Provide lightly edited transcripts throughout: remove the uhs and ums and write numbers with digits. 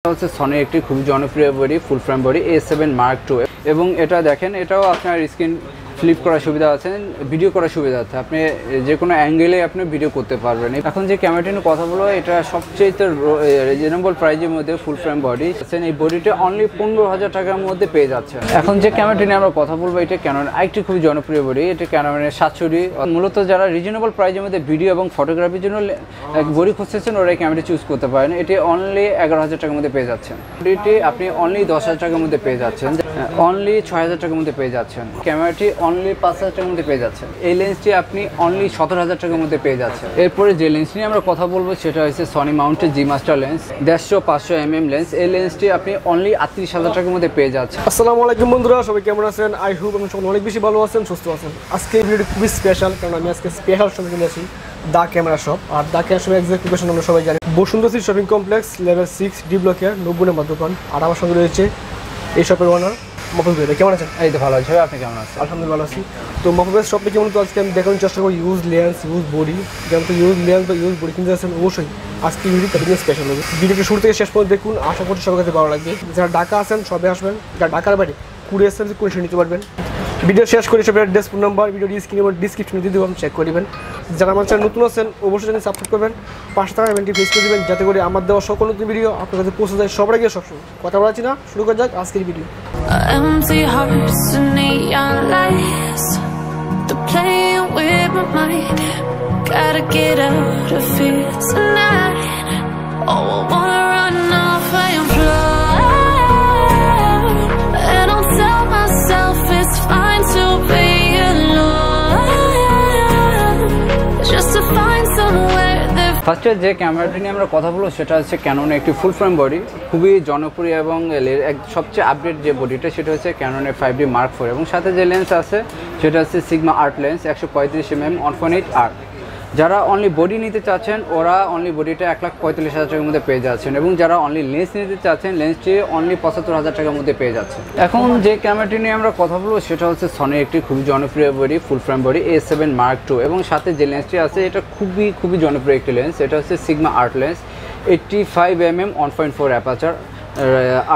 হচ্ছে সনি একটি খুব জনপ্রিয় বডি ফুল frame body A7 Mark II এবং এটা দেখেন এটাও আপনার স্ক্রিন ফ্লিপ করার সুবিধা আছে, ভিডিও করার সুবিধা আছে, আপনি যে কোনো অ্যাঙ্গেলে আপনি ভিডিও করতে পারবেন। এখন যে ক্যামেরাটি নিয়ে কথা বলবো, এটা সবচেয়ে রিজনেবল প্রাইজের মধ্যে ফুল ফ্রেম বডি। এই বডিটা অনলি 15,000 টাকার মধ্যে পেয়ে যাচ্ছে। এখন যে ক্যামেরাটি নিয়ে আমরা কথা বলবো, এটা ক্যানন আরেকটি খুবই জনপ্রিয় বডি। এটা ক্যাননের 700D। মূলত যারা রিজনেবল প্রাইজের মধ্যে ভিডিও এবং ফটোগ্রাফির জন্য বডি খুঁজতেছেন, ওরা এই ক্যামেরাটি চুজ করতে পারেন। এটি অনলি 11,000 টাকার মধ্যে পেয়ে যাচ্ছেন। বডিটি আপনি অনলি 10,000 টাকার মধ্যে পেয়ে যাচ্ছেন, অনলি 6,000 টাকার মধ্যে পেয়ে যাচ্ছেন। ক্যামেরাটি অনলি 5,000 টাকার মধ্যে পেয়ে যাচ্ছেন। এই লেন্সটি আপনি অনলি 17,000 টাকার মধ্যে পেয়ে যাচ্ছেন। এরপরে যে লেন্স নিয়ে আমরা কথা বলবো, সেটা হচ্ছে সনি মাউন্টেড জি মাস্টার লেন্স 150-500 mm লেন্স। এই লেন্সটি আপনি অনলি 38,000 টাকার মধ্যে পেয়ে যাচ্ছেন। আসসালামু আলাইকুম বন্ধুরা, সবাই কেমন আছেন? আই হোপ আপনারা সবাই অনেক বেশি ভালো আছেন, সুস্থ আছেন। আজকে এই ভিডিওটি খুবই স্পেশাল, কারণ আমি আজকে স্পেশাল শপে চলে আসি, দা ক্যামেরা শপ। আর দা ক্যামেরা শপের এক্সাক্ট লোকেশন আমরা সবাই জানি, Bashundhara city shopping complex level 6 D ব্লকের 90 নম্বর দোকান। আর আমার সঙ্গে রয়েছে এই শপের ওনার মফুজ ভাই। কেমন আছেন? এই তো ভালো আছি, আপনি কেমন আছেন? আলহামদুলিল্লাহ ভালো আছি। তো মফুজ ভাইয়ের শপে কেমন, তো আজকে আমি দেখানোর চেষ্টা করি ইউজ লেন্স, ইউজ বডি। যেমন তো ইউজ লেন্স বা ইউজ বডি কিনতে আসেন, অবশ্যই আজকে ভিডিও তাদের স্পেশাল হবে। ভিডিওটি শুরু থেকে শেষ পর্যন্ত দেখুন, আশা করছি সবার কাছে ভালো লাগবে। যারা ঢাকা আছেন সবে আসবেন, যারা ঢাকার বাইরে কুড়ি আসছেন কুড়ি নিতে পারবেন। ভিডিও শেষ করে সবাই অ্যাড্রেস, ফোন নাম্বার ভিডিও ডিসক্রিপশনে দিয়ে দেবো, চেক করবেন। যারা আমার চ্যানেল নতুন আছেন, অবশ্যই চ্যানেল সাবস্ক্রাইব করবেন, পাশে থাকা ইভেন্টটি ফেস করে দেবেন, যাতে করে আমার দেওয়া সকল নতুন ভিডিও আপনার কাছে পৌঁছে যায় সবার আগে সবসময়। কথা বলাচ্ছি না, শুরু করা যাক আজকের video. Empty hearts and neon lights, they're playing with my mind. Gotta get out of here tonight. Oh, I wanna run off and fly, and I'll tell myself it's fine to be alone, just to find somewhere that ফার্স্টে যে ক্যামেরাটি নিয়ে আমরা কথা বলবো, সেটা হচ্ছে ক্যাননের একটি ফুল ফ্রেম বডি, খুবই জনপ্রিয় এবং সবচেয়ে আপডেট যে বডিটা, সেটা হচ্ছে ক্যাননের 5D Mark IV। এবং সাথে যে লেন্স আছে, সেটা হচ্ছে sigma art lens 135 mm 1.8R। যারা অনলি বডি নিতে চাচ্ছেন, ওরা অনলি বডিটা 1,45,000 টাকার মধ্যে পেয়ে যাচ্ছেন। এবং যারা অনলি লেন্স নিতে চাচ্ছেন, লেন্সটি অনলি 75,000 টাকার মধ্যে পেয়ে যাচ্ছেন। এখন যে ক্যামেরাটি নিয়ে আমরা কথা বলবো, সেটা হচ্ছে সনির একটি খুবই জনপ্রিয় বডি ফুল frame body A7 Mark II। এবং সাথে যে লেন্সটি আছে, এটা খুবই জনপ্রিয় একটি লেন্স। এটা হচ্ছে sigma art lens 85 mm 1.4 aperture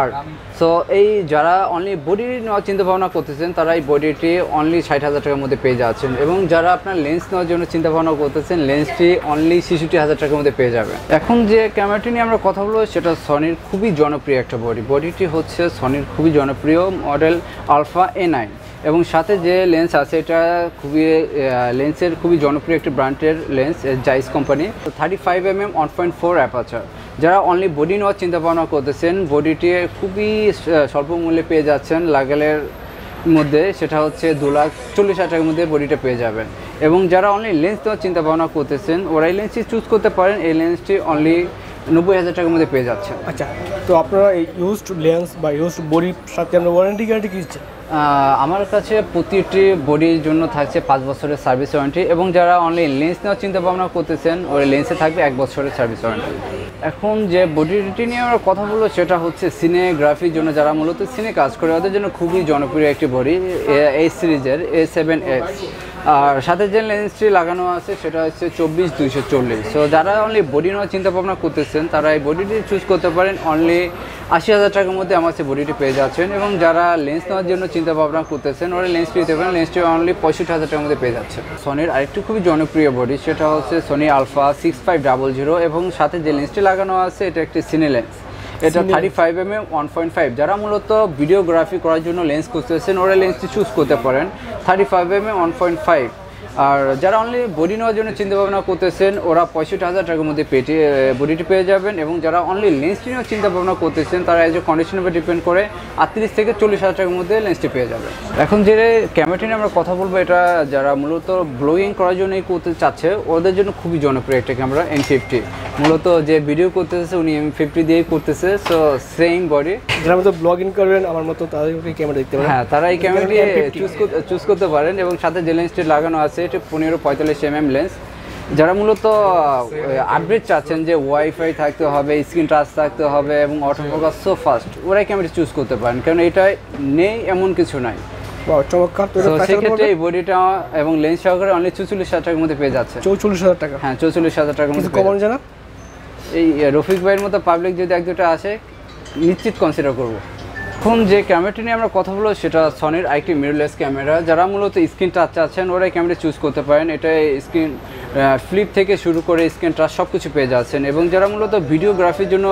art. So এই যারা অনলি বডি নেওয়ার চিন্তা ভাবনা করতেছেন, তারা এই বডিটি অনলি 60,000 টাকার মধ্যে পেয়ে যাচ্ছেন। এবং যারা আপনার লেন্স নেওয়ার জন্য চিন্তা ভাবনা করতেছেন, লেন্সটি অনলি 66,000 টাকার মধ্যে পেয়ে যাবে। এখন যে ক্যামেরাটি নিয়ে আমরা কথা বলবো, সেটা সনির খুবই জনপ্রিয় একটা বডিটি হচ্ছে সনির খুবই জনপ্রিয় মডেল আলফা A9। এবং সাথে যে লেন্স আছে, এটা লেন্সের খুবই জনপ্রিয় একটি ব্র্যান্ডের লেন্স, জাইস কোম্পানি 35 mm 1.4 অ্যাপারচার। যারা অনলি বডি নেওয়ার চিন্তা ভাবনা করতেছেন, বডিটি খুবই স্বল্প মূল্যে পেয়ে যাচ্ছেন লাগালের মধ্যে, সেটা হচ্ছে 2,40,000 টাকার মধ্যে বডিটা পেয়ে যাবেন। এবং যারা অনলি লেন্স নেওয়ার চিন্তা ভাবনা করতেছেন, ওরা এই লেন্সটি চুজ করতে পারেন। এই লেন্সটি অনলি 90,000 টাকার মধ্যে পেয়ে যাচ্ছে। আচ্ছা, তো আপনারা এই ইউজড লেন্স বা ইউজড বডির সাথে আমরা ওয়ারেন্টি গ্যারান্টি কি দিচ্ছেন? আমার কাছে প্রতিটি বডির জন্য থাকছে 5 বছরের সার্ভিস ওয়ারেন্টি। এবং যারা অনলি লেন্স নেওয়ার চিন্তা ভাবনা করতেছেন, ওই লেন্সে থাকবে 1 বছরের সার্ভিস ওয়ারেন্টি। এখন যে বডিটি নিয়ে আমরা কথা বলবো, সেটা হচ্ছে সিনেগ্রাফির জন্য, যারা মূলত সিনে কাজ করে, ওদের জন্য খুবই জনপ্রিয় একটি বডি এই সিরিজের A7S। আর সাথে যে লেন্সটি লাগানো আছে, সেটা হচ্ছে 24-240। সো যারা অনলি বডি নেওয়ার চিন্তা ভাবনা করতেছেন, তারা এই বডিটি চুজ করতে পারেন। অনলি 80,000 টাকার মধ্যে আমার সে বডিটি পেয়ে যাচ্ছেন। এবং যারা লেন্স নেওয়ার জন্য চিন্তা ভাবনা করতেছেন, ওরা লেন্সটি দিতে পারেন। লেন্সটি অনলি 65,000 টাকার মধ্যে পেয়ে যাচ্ছে। সনির আরেকটি খুবই জনপ্রিয় বডি, সেটা হচ্ছে সনি আলফা 6500। এবং সাথে যে লেন্সটি লাগানো আছে, এটা একটি সিনে লেন্স, এটা 35 mm 1.5। যারা মূলত ভিডিওগ্রাফি করার জন্য লেন্স খুঁজতেছেন, ওরা লেন্সটি চুজ করতে পারেন 35 mm 1.5। আর যারা অনলি বডি নেওয়ার জন্য চিন্তা ভাবনা করতেছেন, ওরা 65,000 টাকার মধ্যে বডিটি পেয়ে যাবেন। এবং যারা অনলি লেন্সটি নেওয়ার চিন্তা ভাবনা করতেছেন, তারা এজ এ কন্ডিশনের উপর ডিপেন্ড করে 38 থেকে 40,000 টাকার মধ্যে লেন্সটি পেয়ে যাবে। এখন যে ক্যামেরাটি নিয়ে আমরা কথা বলবো, এটা যারা মূলত ব্লগিং করার জন্যই করতে চাচ্ছে, ওদের জন্য খুবই জনপ্রিয় একটা ক্যামেরা M50। মূলত যে ভিডিও করতেছে, উনি M50 দিয়েই করতেছে। সো সেম বডি, যারা মতো ব্লগিং করবেন আমার মতো, তাদের এই ক্যামেরা দেখতে পারেন। হ্যাঁ, তারা এই ক্যামেরাটি চুজ করতে পারেন। এবং সাথে যে লেন্সটি লাগানো আছে, এটা 15-45 mm লেন্স। যারা মূলত আপডেট চাচ্ছেন, যে ওয়াইফাই থাকতে হবে, স্ক্রিন টাচ থাকতে হবে এবং অটোফোকাস সো ফাস্ট, ওরাই ক্যামেরাটি চুজ করতে পারেন, কারণ এটা নেই এমন কিছু নাই। চমৎকার। তো সেক্ষেত্রে এই বডিটা এবং লেন্স সহকারে অনলি 44,000 টাকার মধ্যে পেয়ে যাচ্ছে। 44,000 টাকা? হ্যাঁ, 44,000 টাকার মধ্যে। কমন জানা এই রফিক ভাইয়ের মতো পাবলিক যদি এক দুটো আসে, নিশ্চিত কনসিডার করব। এখন যে ক্যামেরাটি নিয়ে আমরা কথা বলবো সেটা সনির আরেকটি মিররলেস ক্যামেরা। যারা মূলত স্ক্রিন টাচ চাচ্ছেন ওরা এই ক্যামেরা চুজ করতে পারেন। এটা স্ক্রিন ফ্লিপ থেকে শুরু করে স্ক্রিন টাচ সব কিছু পেয়ে যাচ্ছেন। এবং যারা মূলত ভিডিওগ্রাফির জন্য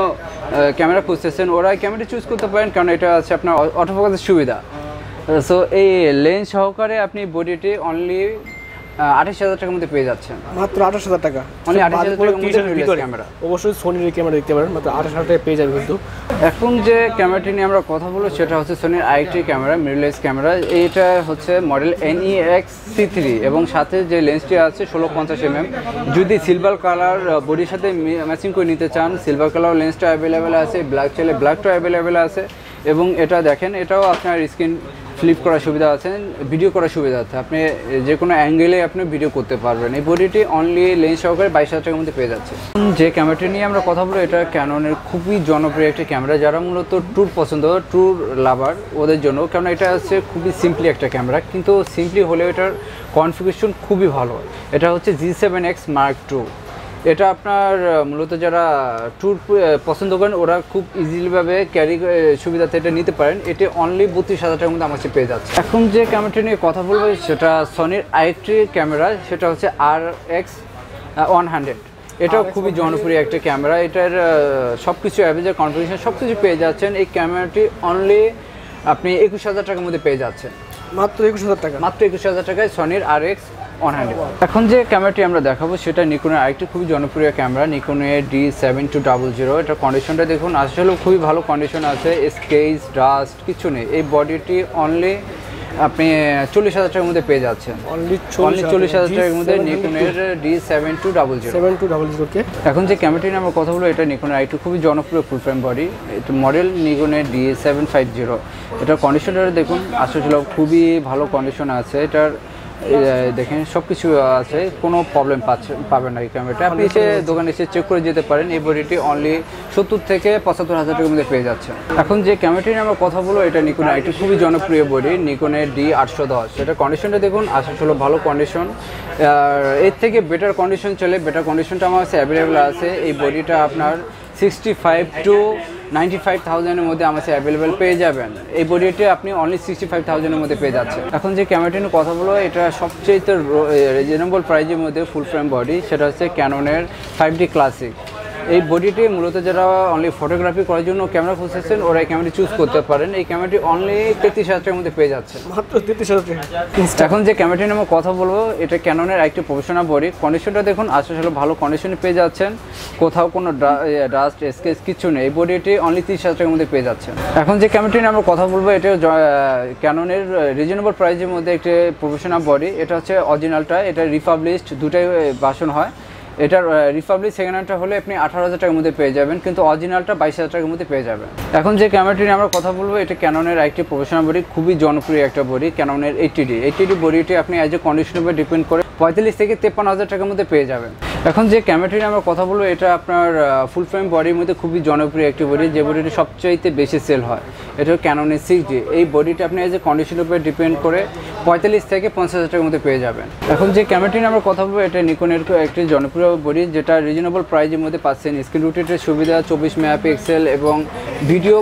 ক্যামেরা খুঁজতেছেন ওরা এই ক্যামেরাটি চুজ করতে পারেন, কারণ এটা আছে আপনার অটোফোকাসের সুবিধা। সো এই লেন্স সহকারে আপনি বডিটি অনলি 28,000 টাকার মধ্যে পেয়ে যাচ্ছেন। মাত্র 28,000 টাকা, অনলি 28,000 টাকার মধ্যে ক্যামেরা। অবশ্যই সোনির এই ক্যামেরা দেখতে পারেন, মাত্র 28,000 টাকায় পেয়ে যাবেন। কিন্তু এখন যে ক্যামেরাটি নিয়ে আমরা কথা বলবো সেটা হচ্ছে সোনির আরেকটি ক্যামেরা, মিররলেস ক্যামেরা। এইটা হচ্ছে মডেল NEX-C3 এবং সাথে যে লেন্সটি আছে 1650mm। যদি সিলভার কালার বডির সাথে ম্যাচিং করে নিতে চান, সিলভার কালার লেন্সটা অ্যাভেলেবেল আছে, ব্ল্যাক চাইলে ব্ল্যাকটাও অ্যাভেলেবেল আছে। এবং এটা দেখেন, এটাও আপনার স্ক্রিন ফ্লিপ করার সুবিধা আছে, ভিডিও করার সুবিধা আছে, আপনি যে কোনো অ্যাঙ্গেলে আপনি ভিডিও করতে পারবেন। এই বডিটি অনলি লেন্স সহকারে 22,000 টাকার মধ্যে পেয়ে যাচ্ছে। যে ক্যামেরাটি নিয়ে আমরা কথা বলবো এটা ক্যাননের খুবই জনপ্রিয় একটি ক্যামেরা। যারা মূলত ট্যুর পছন্দ, ট্যুর লাভার ওদের জন্য, কারণ এটা হচ্ছে খুবই সিম্পলি একটা ক্যামেরা, কিন্তু সিম্পলি হলেও এটার কনফিগারেশন খুবই ভালো। এটা হচ্ছে G7X Mark II। এটা আপনার মূলত যারা ট্যুর পছন্দ করেন ওরা খুব ইজিলিভাবে ক্যারি সুবিধাতে এটা নিতে পারেন। এটি অনলি 32,000 টাকার মধ্যে আমার কাছে পেয়ে যাচ্ছে। এখন যে ক্যামেরাটি নিয়ে কথা বলবো সেটা সনির আরেকটি ক্যামেরা, সেটা হচ্ছে RX100। এটাও খুবই জনপ্রিয় একটা ক্যামেরা। এটার সব কিছু অ্যাভারেজ কনফিগারেশন সব কিছু পেয়ে যাচ্ছেন। এই ক্যামেরাটি অনলি আপনি 21,000 টাকার মধ্যে পেয়ে যাচ্ছেন। মাত্র 21,000 টাকা, মাত্র 21,000 টাকায় সনির RX100। এখন যে ক্যামেরাটি আমরা দেখাবো সেটা নিকনের আরেকটি খুবই জনপ্রিয় ক্যামেরা, নিকনের D7200। এটার কন্ডিশনটা দেখুন, আসলে খুবই ভালো কন্ডিশন আছে, স্কেচ ডাস্ট কিছু নেই। এই বডিটি অনলি আপনি 40,000 টাকার মধ্যে পেয়ে যাচ্ছেন। অনলি 40,000 টাকার মধ্যে নিকনের D7200। এখন যে ক্যামেরাটি নিয়ে আমরা কথা বলবো এটা নিকনের আরেকটি খুবই জনপ্রিয় ফুল ফ্রেম বডি, এটা মডেল নিকনের D750। এটার কন্ডিশনটা দেখুন, আসলে খুবই ভালো কন্ডিশন আছে। এটার দেখেন সব কিছু আছে, কোনো প্রবলেম পাবেন না এই ক্যামেরাটা। আপনি এসে দোকানে এসে চেক করে যেতে পারেন। এই বডিটি অনলি 70 থেকে 75,000 টাকার মধ্যে পেয়ে যাচ্ছে। এখন যে ক্যামেরাটি নিয়ে আমরা কথা বলবো এটা নিকনের একটি খুবই জনপ্রিয় বডি, নিকনের D810। এটা কন্ডিশনটা দেখুন, আসলে ভালো কন্ডিশন। এর থেকে বেটার কন্ডিশন চলে, বেটার কন্ডিশনটা আমার কাছে অ্যাভেলেবেল আছে। এই বডিটা আপনার 65 to 95,000-এর মধ্যে আমার কাছে অ্যাভেলেবেল পেয়ে যাবেন। এই বডিটি আপনি অনলি 65,000-এর মধ্যে পেয়ে যাচ্ছেন। এখন যে ক্যামেরাটি নিয়ে কথা বলবো এটা সবচেয়ে রিজনেবল প্রাইজের মধ্যে ফুল ফ্রেম বডি, সেটা হচ্ছে ক্যাননের 5D ক্লাসিক। এই বডিটি মূলত যারা অনলি ফটোগ্রাফি করার জন্য ক্যামেরা খুঁজতেছেন ওরা এই ক্যামেরাটি চুজ করতে পারেন। এই ক্যামেরাটি অনলি 33,000 টাকার মধ্যে পেয়ে যাচ্ছে, মাত্র 33,000 টাকা। এখন যে ক্যামেরাটি নিয়ে আমরা কথা বলবো এটা ক্যাননের একটি প্রফেশনাল বডি। কন্ডিশনটা দেখুন, আসলে ভালো কন্ডিশনে পেয়ে যাচ্ছেন, কোথাও কোনো ডাস্ট স্কেচ কিছু নেই। এই বডিটি অনলি 30,000 টাকার মধ্যে পেয়ে যাচ্ছেন। এখন যে ক্যামেরাটি নিয়ে আমরা কথা বলবো এটা ক্যাননের রিজনেবল প্রাইজের মধ্যে একটি প্রফেশনাল বডি। এটা হচ্ছে অরিজিনালটা, এটা রিপাবলিশড দুটাই ভার্সন হয়। এটার রিপাবলিক সেকেন্ড হ্যান্ডটা হলে আপনি 18,000 টাকার মধ্যে পেয়ে যাবেন, কিন্তু অরিজিনালটা 22,000 টাকার মধ্যে পেয়ে যাবেন। এখন যে ক্যামেরাটি নিয়ে আমরা কথা বলবো এটা ক্যাননের একটি প্রফেশনাল বডি, খুবই জনপ্রিয় একটা বডি, ক্যাননের 80D বডিটি আপনি অ্যাজ এ কন্ডিশনের উপর ডিপেন্ড করে 45 থেকে 53,000 টাকার মধ্যে পেয়ে যাবেন। এখন যে ক্যামেরাটি নিয়ে আমরা কথা বলবো এটা আপনার ফুল ফ্রেম বডির মধ্যে খুবই জনপ্রিয় একটি বডি, যে বডিটি সবচাইতে বেশি সেল হয়। এটা ক্যাননের 6D। এই বডিটা আপনি অ্যাজ এ কন্ডিশনের উপর ডিপেন্ড করে 45 থেকে 50,000 টাকার মধ্যে পেয়ে যাবেন। এখন যে ক্যামেরাটি নিয়ে আমরা কথা বলবো এটা নিকনের একটি জনপ্রিয় বডি, যেটা রিজনেবল প্রাইজের মধ্যে পাচ্ছেন। স্ক্রিন রোটেটের সুবিধা, 24 মেগাপিক্সেল এবং ভিডিও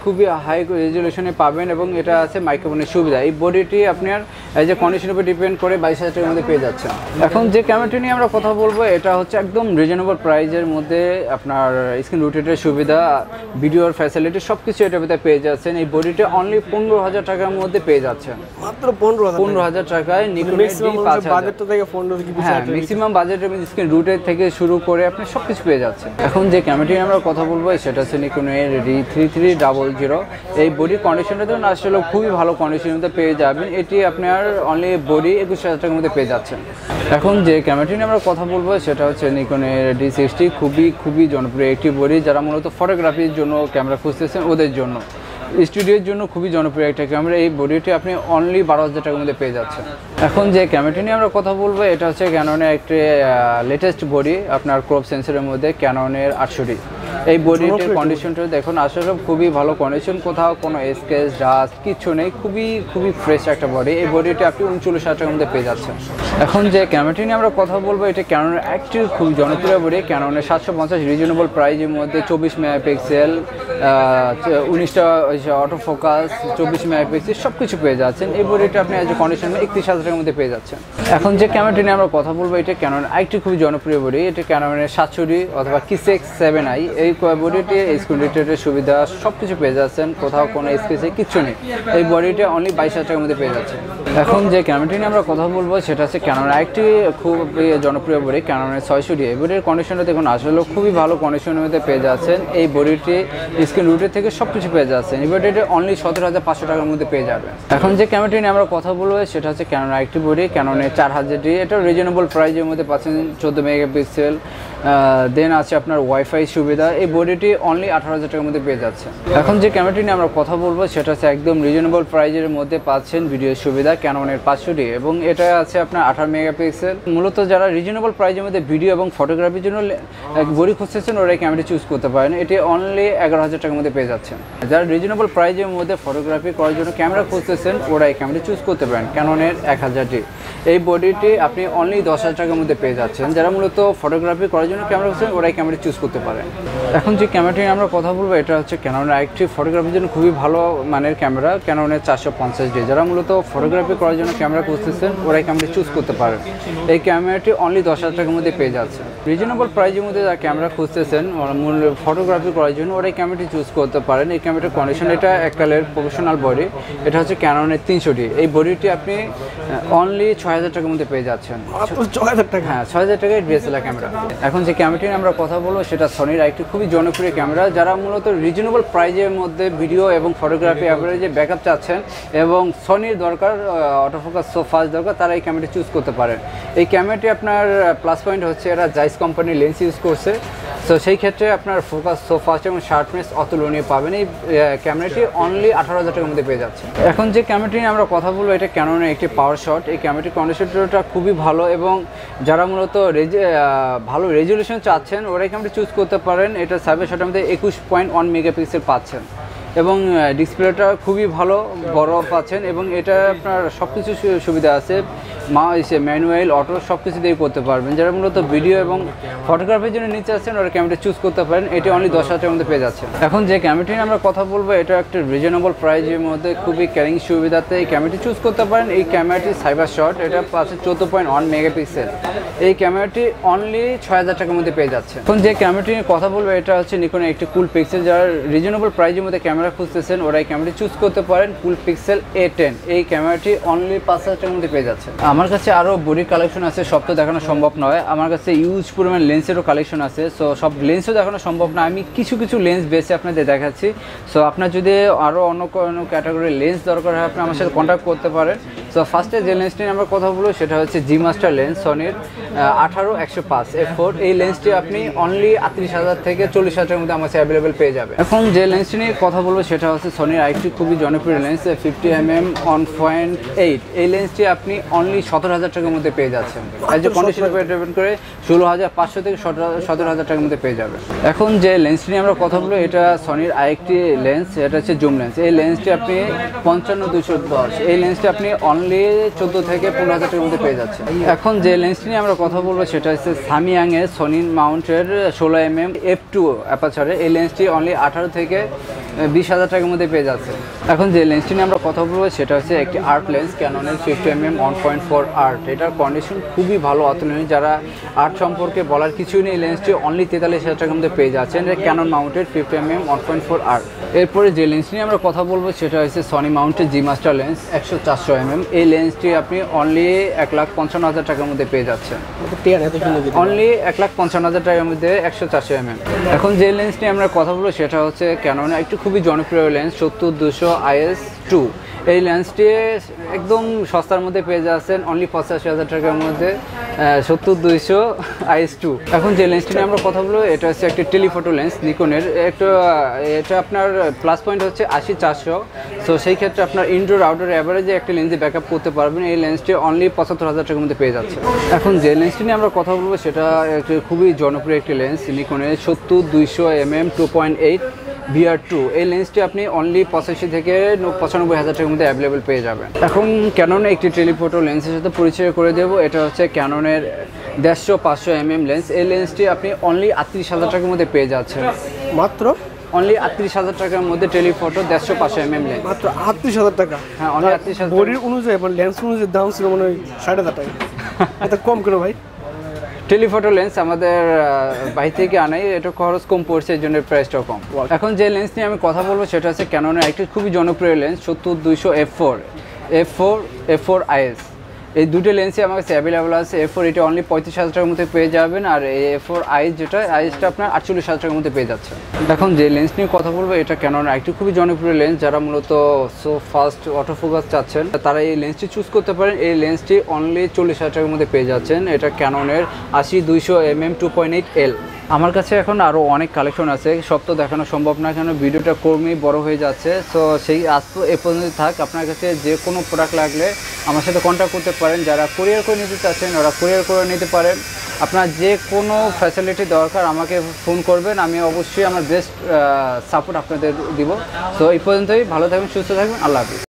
খুবই হাই রেজলিউশনে পাবেন, এবং এটা আছে মাইক্রোফোনের সুবিধা। এই বডিটি আপনার অ্যাজ এ কন্ডিশনের উপর ডিপেন্ড করে 22,000 টাকার মধ্যে পেয়ে যাচ্ছেন। এখন যে ক্যামেরাটি নিয়ে আমরা কথা বলবো এটা হচ্ছে একদম রিজনেবল প্রাইজের মধ্যে আপনার স্ক্রিন রোটেটের সুবিধা, ভিডিওর ফ্যাসিলিটি সব কিছু এটার ভিতরে পেয়ে যাচ্ছেন। এই বডিটা অনলি 15,000 টাকার মধ্যে পেয়ে যাচ্ছেন, মাত্র 15,000 টাকায় নিকনের D5000। বাজেটটা থেকে 15 কি হ্যাঁ, ম্যাক্সিমাম বাজেটের মধ্যে স্ক্রিন রুটের থেকে শুরু করে আপনি সব কিছু পেয়ে যাচ্ছেন। এখন যে ক্যামেরাটি নিয়ে আমরা কথা বলবো সেটা হচ্ছে নিকনের D3300। এই বডি কন্ডিশনটা ধরুন আসলে খুবই ভালো কন্ডিশনের মধ্যে পেয়ে যাবেন। এটি আপনার অনলি বডি 21,000 টাকার মধ্যে পেয়ে যাচ্ছেন। এখন যে ক্যামেরাটি নিয়ে আমরা কথা বলবো সেটা হচ্ছে নিকনের D60, খুবই জনপ্রিয় একটি বডি। যারা মূলত ফটোগ্রাফির জন্য ক্যামেরা খুঁজতেছেন ওদের জন্য, স্টুডিওর জন্য খুবই জনপ্রিয় একটা ক্যামেরা। এই বডিটি আপনি অনলি 12,000 টাকার মধ্যে পেয়ে যাচ্ছেন। এখন যে ক্যামেরাটি নিয়ে আমরা কথা বলবো এটা হচ্ছে ক্যাননের একটি লেটেস্ট বডি, আপনার ক্রপ সেন্সরের মধ্যে ক্যাননের 800D। এই বডিটির কন্ডিশনটা দেখুন আসলে খুবই ভালো কন্ডিশন, কোথাও কোনো স্কেচ ডাস্ট কিছু নেই, খুবই ফ্রেশ একটা বডি। এই বডিটি আপনি 39,000 টাকার মধ্যে পেয়ে যাচ্ছেন। এখন যে ক্যামেরাটি নিয়ে আমরা কথা বলবো, এটা ক্যাননের একটি খুবই জনপ্রিয় বডি, ক্যাননের 750 রিজনেবল প্রাইজের মধ্যে 24 মেগাপিক্সেল, 19টা অটো ফোকাস, 24 মেগাপিক্সেল সব কিছু পেয়ে যাচ্ছেন। এই বডিটা আপনি এজ এ কন্ডিশন 31,000 টাকার মধ্যে পেয়ে যাচ্ছেন। এখন যে ক্যামেরাটি নিয়ে আমরা কথা বলবো, এটা ক্যানন আরেকটি খুবই জনপ্রিয় বডি, এটা ক্যাননের 700D অথবা কিসেক্স 7i। এই বডিটি স্ক্রিন রিটেটের সুবিধা সব কিছু পেয়ে যাচ্ছেন, কোথাও কোনো স্পেসে কিচ্ছু নেই। এই বডিটা অনলি 22,000 টাকার মধ্যে পেয়ে যাচ্ছেন। এখন যে ক্যামেরাটি নিয়ে আমরা কথা বলবো সেটা হচ্ছে ক্যাননের আরেকটি খুব জনপ্রিয় বডি, ক্যাননের 600D। এই বডির কন্ডিশনটা দেখুন আসলে খুবই ভালো কন্ডিশনের মধ্যে পেয়ে যাচ্ছেন। এই বডিটি স্ক্রিন রুটের থেকে সব কিছু পেয়ে যাচ্ছেন। এই বডিটি অনলি 17,500 টাকার মধ্যে পেয়ে যাবেন। এখন যে ক্যামেরাটি নিয়ে আমরা কথা বলবো সেটা হচ্ছে ক্যাননের আরেকটি বডি, ক্যাননের 4000D। এটা রিজনেবল প্রাইজের মধ্যে পাচ্ছেন, 14 মেগাপিক্সেল, দেন আছে আপনার ওয়াইফাই সুবিধা। এই বডিটি অনলি 18,000 টাকার মধ্যে পেয়ে যাচ্ছে। এখন যে ক্যামেরাটি নিয়ে আমরা কথা বলবো সেটা হচ্ছে একদম রিজনেবল প্রাইজের মধ্যে পাচ্ছেন ভিডিও সুবিধা, ক্যাননের 500D, এবং এটা আছে আপনার 18 মেগাপিক্সেল। মূলত যারা রিজনেবল প্রাইজের মধ্যে ভিডিও এবং ফটোগ্রাফির জন্য বডি খুঁজতেছেন ওরা এই ক্যামেরাটি চুজ করতে পারেন। এটি অনলি 11,000 টাকার মধ্যে পেয়ে যাচ্ছেন। যারা রিজনেবল প্রাইজের মধ্যে ফটোগ্রাফি করার জন্য ক্যামেরা খুঁজতেছেন ওরা এই ক্যামেরাটি চুজ করতে পারেন, ক্যাননের 1000D। এই বডিটি আপনি অনলি 10,000 টাকার মধ্যে পেয়ে যাচ্ছেন। যারা মূলত ফটোগ্রাফি করার জন্য ক্যামেরা খুঁজছেন ওরা এই ক্যামেরাটি চুজ করতে পারেন। এখন যে ক্যামেরাটি আমরা কথা বলবো এটা হচ্ছে ক্যাননের আরেকটি ফটোগ্রাফির জন্য খুবই ভালো মানের ক্যামেরা, ক্যাননের 450D। যারা মূলত ফটোগ্রাফি করার জন্য ক্যামেরা খুঁজতেছেন ওরা এই ক্যামেরাটি চুজ করতে পারেন। এই ক্যামেরাটি অনলি 10,000 টাকার মধ্যে পেয়ে যাচ্ছে। রিজনেবল প্রাইজের মধ্যে যারা ক্যামেরা খুঁজতেছেন ফটোগ্রাফি করার জন্য ওরা এই ক্যামেরাটি চুজ করতে পারেন। এই ক্যামেরাটির কন্ডিশন, এটা এককালের প্রফেশনাল বডি, এটা হচ্ছে ক্যাননের 300D। এই বডিটি আপনি অনলি 6,000 টাকার মধ্যে পেয়ে যাচ্ছেন। 6,000 টাকা? হ্যাঁ, 6,000 টাকায় ডিএসএলআর ক্যামেরা। এখন যে ক্যামেরাটি নিয়ে আমরা কথা বলবো সেটা সনির একটি খুবই জনপ্রিয় ক্যামেরা। যারা মূলত রিজনেবল প্রাইজের মধ্যে ভিডিও এবং ফটোগ্রাফি অ্যাভারেজে ব্যাকআপ চাচ্ছেন এবং সনির দরকার, অটোফোকাস সো ফাস্ট দরকার, তারা এই ক্যামেরাটি চুজ করতে পারেন। এই ক্যামেরাটি আপনার প্লাস পয়েন্ট হচ্ছে এরা জাইস কোম্পানির লেন্স ইউজ করছে, তো সেই ক্ষেত্রে আপনার ফোকাস সো ফাস্ট এবং শার্পনেস অতুলনীয় পাবেন। এই ক্যামেরাটি অনলি 18,000 টাকার মধ্যে পেয়ে যাচ্ছে। এখন যে ক্যামেরাটি নিয়ে আমরা কথা বলবো এটা ক্যাননের একটি পাওয়ার শট। এই ক্যামেরাটির কন্ডিশনটা খুবই ভালো এবং যারা মূলত ভালো রেজুলেশন চাচ্ছেন ওরা এই ক্যামেরাটি চুজ করতে পারেন। এটা সাইবার শটের মধ্যে 21.1 মেগাপিক্সেল পাচ্ছেন এবং ডিসপ্লেটা খুবই ভালো বড় পাচ্ছেন এবং এটা আপনার সব কিছু সুবিধা আছে, ম্যানুয়াল অটো সব কিছু দিয়ে করতে পারবেন। যারা মূলত ভিডিও এবং ফটোগ্রাফির জন্য নিচে আসছেন ওরা ক্যামেরাটি চুজ করতে পারেন। এটি অনলি 10,000 টাকার মধ্যে পেয়ে যাচ্ছে। এখন যে ক্যামেরাটি নিয়ে আমরা কথা বলবো এটা একটা রিজনেবল প্রাইজের মধ্যে খুবই ক্যারিং সুবিধাতে এই ক্যামেরাটি চুজ করতে পারেন। এই ক্যামেরাটি সাইবার শট, এটা পাচ্ছে 14.1 মেগাপিক্সেল। এই ক্যামেরাটি অনলি 6,000 টাকার মধ্যে পেয়ে যাচ্ছে। এখন যে ক্যামেরাটি নিয়ে কথা বলবো এটা হচ্ছে নিকনের একটি কুল পিক্সেল। যারা রিজনেবল প্রাইজের মধ্যে ক্যামেরা খুঁজতেছেন ওরা এই ক্যামেরাটি চুজ করতে পারেন, কুল পিক্সেল A10। এই ক্যামেরাটি অনলি 5,000 টাকার মধ্যে পেয়ে যাচ্ছে। আমার কাছে আরও বডির কালেকশন আছে, সব তো দেখানো সম্ভব নয়। আমার কাছে ইউজ পরিমাণ লেন্সেরও কালেকশন আছে, সো সব লেন্সও দেখানো সম্ভব না। আমি কিছু লেন্স বেসে আপনাদের দেখাচ্ছি। সো আপনার যদি আরও অন্য কোনো ক্যাটাগরির লেন্স দরকার হয় আপনি আমার সাথে কন্ট্যাক্ট করতে পারেন। সো ফার্স্টে যে লেন্সটি নিয়ে আমরা কথা বলবো সেটা হচ্ছে জি মাস্টার লেন্স, সনির 18-105 f4। এই লেন্সটি আপনি অনলি 38,000 থেকে 40,000 টাকার মধ্যে আমার কাছে অ্যাভেলেবেল পেয়ে যাবে। এখন যে লেন্সটি নিয়ে কথা বলবো সেটা হচ্ছে সনির আরেকটি খুবই জনপ্রিয় লেন্স 50mm 1.8। এই লেন্সটি আপনি অনলি 17,000 টাকার মধ্যে পেয়ে যাচ্ছেন। এজ এ কন্ডিশনের উপর ডিপেন্ড করে 16,500 থেকে 17,000 টাকার মধ্যে পেয়ে যাবে। এখন যে লেন্সটি নিয়ে আমরা কথা বলবো এটা সনির আরেকটি লেন্স, এটা হচ্ছে জুম লেন্স। এই লেন্সটি আপনি 55-210। এই লেন্সটি আপনি অনলি 14 থেকে 15,000 টাকার মধ্যে পেয়ে যাচ্ছেন। এখন যে লেন্সটি নিয়ে আমরা কথা বলবো সেটা হচ্ছে সামিয়াংয়ের সনি মাউন্টের 16mm f2 অ্যাপারচারে। এই লেন্সটি অনলি 18 থেকে 20,000 টাকার মধ্যে পেয়ে যাচ্ছে। এখন যে লেন্সটি নিয়ে আমরা কথা বলবো সেটা হচ্ছে একটি আর্ট লেন্স, ক্যাননের 50mm 1.4 আর্ট। এটার কন্ডিশন খুবই ভালো অতুলনীয়। যারা আর্ট সম্পর্কে বলার কিছুই নেই, লেন্সটি অনলি 43,000 টাকার মধ্যে পেয়ে যাচ্ছেন। এটা ক্যানন মাউন্টেড 50mm 1.4 আর্ট। এরপরে যে লেন্স নিয়ে আমরা কথা বলবো সেটা হচ্ছে সনি মাউন্টেড জি মাস্টার লেন্স 100-400mm। এই লেন্সটি আপনি অনলি 1,55,000 টাকার মধ্যে পেয়ে যাচ্ছেন। অনলি 1,55,000 টাকার মধ্যে 100-400mm। এখন যে লেন্স নিয়ে আমরা কথা বলবো সেটা হচ্ছে ক্যাননের একটি খুবই জনপ্রিয় লেন্স 70-200 IS2। এই লেন্সটি একদম সস্তার মধ্যে পেয়ে যাচ্ছেন অনলি 85,000 টাকার মধ্যে 70-200 IS2। এখন যে লেন্সটি নিয়ে আমরা কথা বলবো এটা হচ্ছে একটি টেলিফটো লেন্স নিকনের। এটা আপনার প্লাস পয়েন্ট হচ্ছে 80-400। সো সেই ক্ষেত্রে আপনার ইনডোর আউটডোর অ্যাভারেজে একটা লেন্সে ব্যাকআপ করতে পারবেন। এই লেন্সটি অনলি 75,000 টাকার মধ্যে পেয়ে যাচ্ছে। এখন যে লেন্সটি নিয়ে আমরা কথা বলবো সেটা একটি খুবই জনপ্রিয় একটি লেন্স নিকনের 70-200 mm 2.8 VR2। এই লেন্সটি আপনি অনলি 85 থেকে 95,000 টাকার মধ্যে অ্যাভেলেবেল পেয়ে যাবেন। এখন ক্যানন একটি টেলিফটো লেন্সের সাথে পরিচয় করে দেবো। এটা হচ্ছে ক্যাননের 150-500 mm লেন্স। এই লেন্সটি আপনি অনলি 38,000 টাকার মধ্যে পেয়ে যাচ্ছেন। মাত্র অনলি 38,000 টাকার মধ্যে টেলিফটো 150-500 mm লেন্স। মাত্র 38,000 টাকা। হ্যাঁ, অনলি 38,000। বডির অনুযায়ী মানে লেন্স অনুযায়ী দাম ছিল মনে হয় 60,000 টাকা। এটা কম কেন ভাই? টেলিফটো লেন্স আমাদের বাইরে থেকে আনাই, এটা খরচ কম পড়ছে, এই জন্য প্রাইসটাও কম। এখন যে লেন্স নিয়ে আমি কথা বলবো সেটা হচ্ছে ক্যাননের একটি খুবই জনপ্রিয় লেন্স 70-200 f4 IS। এই দুটো লেন্সই আমার কাছে অ্যাভেলেবল আছে। f4 এটা অনলি 35,000 টাকার মধ্যে পেয়ে যাবেন, আর এই f4 IS যেটা ISটা আপনার 48,000 টাকার মধ্যে পেয়ে যাচ্ছে। এখন যে লেন্স নিয়ে কথা বলবো এটা ক্যাননের একটি খুবই জনপ্রিয় লেন্স। যারা মূলত সো ফাস্ট অটোফোকাস চাচ্ছেন তারা এই লেন্সটি চুজ করতে পারেন। এই লেন্সটি অনলি 40,000 টাকার মধ্যে পেয়ে যাচ্ছেন। এটা ক্যাননের 80-200 mm 2.8L। আমার কাছে এখন আরও অনেক কালেকশন আছে, সব তো দেখানো সম্ভব না, কেন ভিডিওটা কমই বড় হয়ে যাচ্ছে। সো সেই আজ তো এ পর্যন্ত থাক। আপনার কাছে যে কোনো প্রোডাক্ট লাগলে আমার সাথে কন্ট্যাক্ট করতে পারেন। যারা কুরিয়ার করে নিতে চাচ্ছেন ওরা কুরিয়ার করে নিতে পারেন। আপনার যে কোনো ফ্যাসিলিটি দরকার আমাকে ফোন করবেন, আমি অবশ্যই আমার বেস্ট সাপোর্ট আপনাদের দিব। সো এই পর্যন্তই, ভালো থাকবেন, সুস্থ থাকবেন, আল্লাহ হাফিজ।